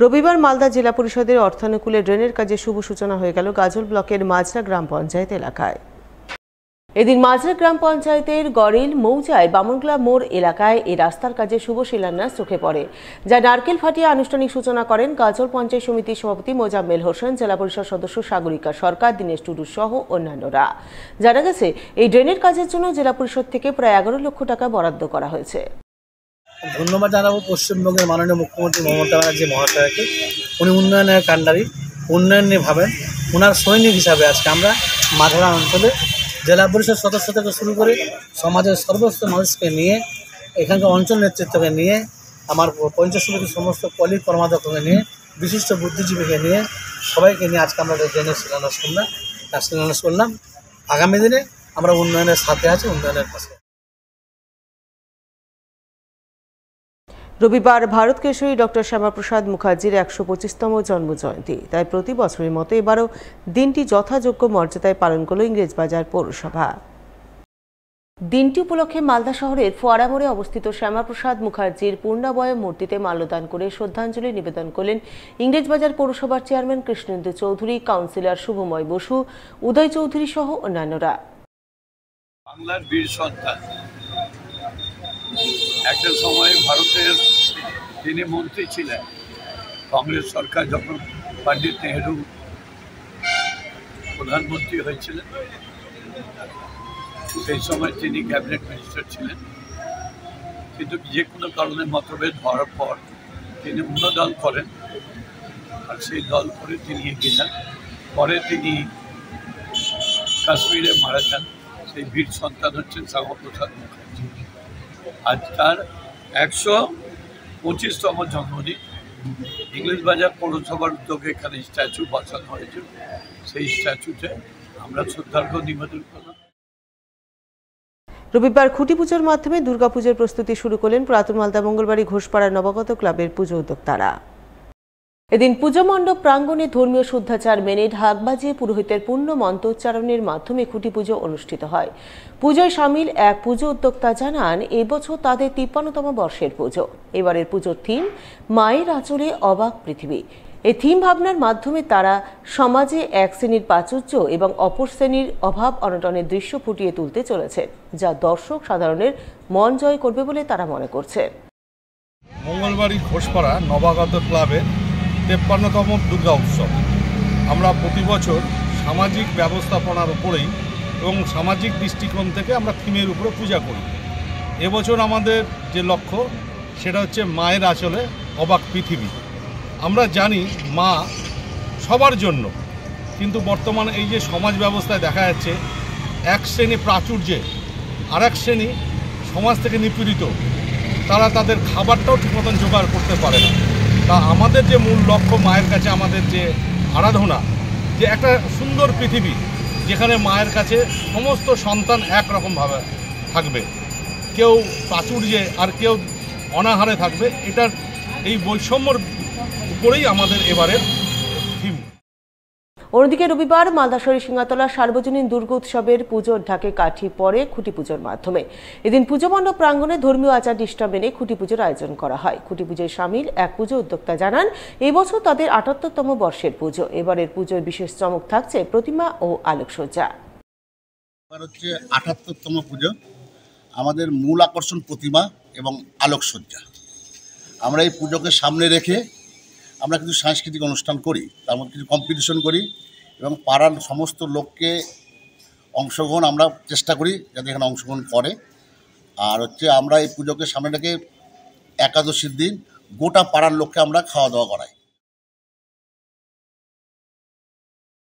রবিবার মালদা জেলা পরিষদের অর্থানুকূলে ড্রেনের কাজে শুভ সূচনা হয়ে গেল গাজল ব্লকের মাজরা গ্রাম পঞ্চায়েত এলাকায়। এদিন মাজরা গ্রাম পঞ্চায়েতের গড়িল মৌজায় বামনগোলা মোড় এলাকায় এই রাস্তার কাজে শুভ শিলান্যাস চোখে পড়ে, যা নারকেল ফাটিয়ে আনুষ্ঠানিক সূচনা করেন গাজল পঞ্চায়েত সমিতির সভাপতি মোজাম্মেল হোসেন, জেলা পরিষদ সদস্য সাগরিকা সরকার, দীনেশ টুডু সহ অন্যান্যরা। জানা গেছে, এই ড্রেনের কাজের জন্য জেলা পরিষদ থেকে প্রায় 11 লক্ষ টাকা বরাদ্দ করা হয়েছে। ধন্যবাদ জানাবো পশ্চিমবঙ্গের মাননীয় মুখ্যমন্ত্রী মমতা ব্যানার্জি মহাশয়কে। উনি উন্নয়নের কাণ্ডারি, উন্নয়ন নিয়ে ভাবেন। ওনার সৈনিক হিসাবে আজকে আমরা মাজরা অঞ্চলে জেলা পরিষদ সদস্য থেকে শুরু করে সমাজের সর্বস্ত মানুষকে নিয়ে, এখানকার অঞ্চল নেতৃত্বকে নিয়ে, আমার পঞ্চায়েত সমিতির সমস্ত কলিগ কর্মাধ্যক্ষকে নিয়ে, বিশিষ্ট বুদ্ধিজীবীকে নিয়ে, সবাইকে নিয়ে আজকে আমরা ট্রেনের শিলান্যাস করলাম। আগামী দিনে আমরা উন্নয়নের সাথে আছি, উন্নয়নের পাশে। রবিবার ভারত কেশরী ডক্টর শ্যামাপ্রসাদ মুখার্জির 125তম জন্মজয়ন্তী, তাই প্রতি বছরের মতো এবারও দিনটি যথাযোগ্য মর্যাদায় পালন করল ইংরেজবাজার পৌরসভা। দিনটি উপলক্ষে মালদা শহরের ফোয়ারা মোড়ে অবস্থিত শ্যামাপ্রসাদ মুখার্জির পূর্ণাবয়ব মূর্তিতে মাল্যদান করে শ্রদ্ধাঞ্জলি নিবেদন করলেন ইংরেজবাজার পৌরসভার চেয়ারম্যান কৃষ্ণেন্দু চৌধুরী, কাউন্সিলর শুভময় বসু, উদয় চৌধুরী সহ অন্যান্যরা। বাংলার বীর সন্তান, একটা সময় ভারতের তিনি মন্ত্রী ছিলেন। কংগ্রেস সরকার যখন পণ্ডিত নেহেরু প্রধানমন্ত্রী হয়েছিলেন, সেই সময় তিনি ক্যাবিনেট মিনিস্টার ছিলেন। কিন্তু যে কোনো কারণে মতভেদ হওয়ার পর তিনি অন্য দল করেন, আর সেই দল করে তিনি এগিয়ে যান। পরে তিনি কাশ্মীরে মারা যান। সেই বীর সন্তান হচ্ছেন শ্যামাপ্রসাদ মুখার্জি। আজ তার 125তম জন্মদিন। ইংরেজবাজার পৌরসভার উদ্যোগে এখানে স্ট্যাচু বসানো হয়েছে। সেই স্ট্যাচুতে আমরা শ্রদ্ধার্ঘ্য নিবেদন করলাম। রবিবার খুঁটি পুজোর মাধ্যমে দুর্গাপুজোর প্রস্তুতি শুরু করলেন পুরাতন মালদা মঙ্গলবাড়ি ঘোষপাড়া নবাগত ক্লাবের পুজো উদ্যোক্তারা। এদিন পুজো মণ্ডপ প্রাঙ্গণে ধর্মীয় শুদ্ধাচার মেনে ঢাক বাজিয়ে পুরোহিতের পূর্ণ মন্ত্রোচ্চারণের মাধ্যমে খুঁটি পুজো অনুষ্ঠিত হয়। পুজোয় সামিল এক পুজো উদ্যোক্তা জানান, এবছর তাদের 53তম বর্ষের পুজো। এবারের পুজোর থিম মায়ের আঁচলে অবাক পৃথিবী। এই থিম ভাবনার মাধ্যমে তারা সমাজে এক শ্রেণীর প্রাচুর্য এবং অপর শ্রেণীর অভাব অনটনের দৃশ্য ফুটিয়ে তুলতে চলেছে, যা দর্শক সাধারণের মন জয় করবে বলে তারা মনে করছে। মঙ্গলবাড়ি ঘোষপাড়া নবাগত ক্লাবের 53তম দুর্গা উৎসব। আমরা প্রতি বছর সামাজিক ব্যবস্থাপনার উপরেই এবং সামাজিক দৃষ্টিকোণ থেকে আমরা থিমের উপরে পূজা করি। এবছর আমাদের যে লক্ষ্য সেটা হচ্ছে মায়ের আঁচলে অবাক পৃথিবী। আমরা জানি মা সবার জন্য, কিন্তু বর্তমানে এই যে সমাজ ব্যবস্থায় দেখা যাচ্ছে এক শ্রেণী প্রাচুর্যে আর এক শ্রেণী সমাজ থেকে নিপীড়িত, তারা তাদের খাবারটাও ঠিক মতন জোগাড় করতে পারে না। তা আমাদের যে মূল লক্ষ্য, মায়ের কাছে আমাদের যে আরাধনা, যে একটা সুন্দর পৃথিবী যেখানে মায়ের কাছে সমস্ত সন্তান একরকমভাবে থাকবে, কেউ প্রাচুর্যে আর কেউ অনাহারে থাকবে, এটার এই বৈষম্যর উপরেই আমাদের এবারের থিম। অন্যদিকে রবিবার মালদা শহরের সিংহাতলা সার্বজনীন দুর্গা উৎসবের পুজোর ঢাকে কাঠি পড়ে খুঁটি পুজোর মাধ্যমে। এদিন পুজো মণ্ডপ প্রাঙ্গণে ধর্মীয় আচার নিষ্ঠা মেনে খুঁটি পুজোর আয়োজন করা হয়। খুঁটি পুজোয় সামিল এক পুজো উদ্যোক্তা জানান, এই বছর তাদের ৭৮তম বর্ষের পুজো। এবারের পুজোর বিশেষ চমক থাকছে প্রতিমা ও আলোকসজ্জা। এবার হচ্ছে ৭৮তম পুজো। আমাদের মূল আকর্ষণ প্রতিমা এবং আলোকসজ্জা। আমরা এই পুজোকে সামনে রেখে আমরা কিছু সাংস্কৃতিক অনুষ্ঠান করি, তার মধ্যে কিছু কম্পিটিশন করি এবং পাড়ার সমস্ত লোককে অংশগ্রহণ আমরা চেষ্টা করি যাতে এখানে অংশগ্রহণ করে। আর হচ্ছে আমরা এই পুজোকে সামনে রেখে একাদশীর দিন গোটা পাড়ার লোককে আমরা খাওয়া দাওয়া করাই।